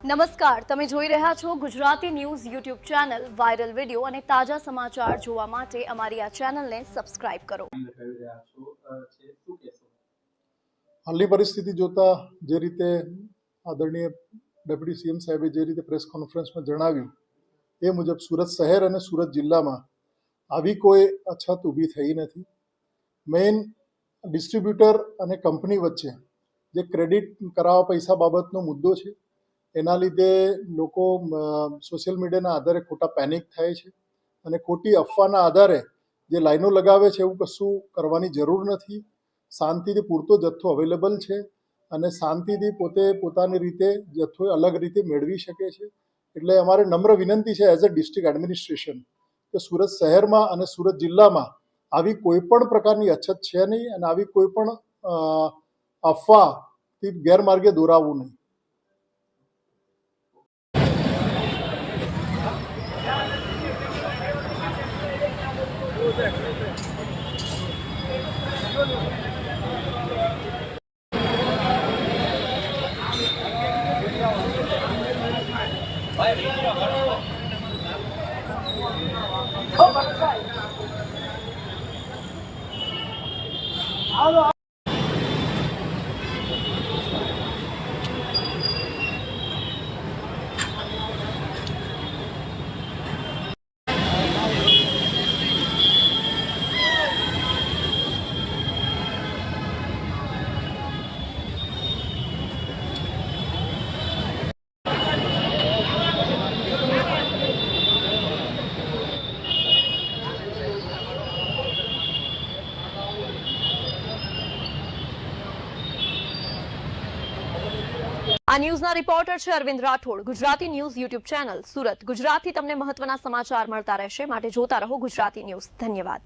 નમસ્કાર, તમે જોઈ રહ્યા છો Gujarati news YouTube channel. Viral video અને તાજા સમાચાર જોવા માટે અમારી આ ચેનલને સબસ્ક્રાઇબ કરો. હાલની પરિસ્થિતિ જોતા જે રીતે આદરણીય ડેપ્યુટી સીએમ સાહેબે જે રીતે પ્રેસ કોન્ફરન્સમાં જણાવ્યું એ મુજબ સુરત શહેર અને સુરત જિલ્લામાં આવી કોઈ અછત ઊભી થઈ નથી. મેઇન ડિસ્ટ્રીબ્યુટર અને કંપની વચ્ચે જે ક્રેડિટ કરાવવા પૈસા બાબતનો મુદ્દો છે, એના લીધે લોકો સોશિયલ મીડિયાના આધારે ખોટા પેનિક થાય છે અને ખોટી અફવાના આધારે જે લાઈનો લગાવે છે એવું કશું કરવાની જરૂર નથી. શાંતિથી પૂરતો જથ્થો અવેલેબલ છે અને શાંતિથી પોતે પોતાની રીતે જથ્થો અલગ રીતે મેળવી શકે છે. એટલે અમારે નમ્ર વિનંતી છે એઝ અ ડિસ્ટ્રિક્ટ એડમિનિસ્ટ્રેશન કે સુરત શહેરમાં અને સુરત જિલ્લામાં આવી કોઈ પણ પ્રકારની અછત છે નહીં અને આવી કોઈ પણ અફવાથી ગેરમાર્ગે દોરાવવું નહીં. આ ન્યૂઝના રિપોર્ટર છે Arvind Rathod. Gujarati news YouTube channel Surat. ગુજરાતથી તમને મહત્વના સમાચાર મળતા રહેશે, માટે જોતા રહો ગુજરાતી ન્યૂઝ. ધન્યવાદ.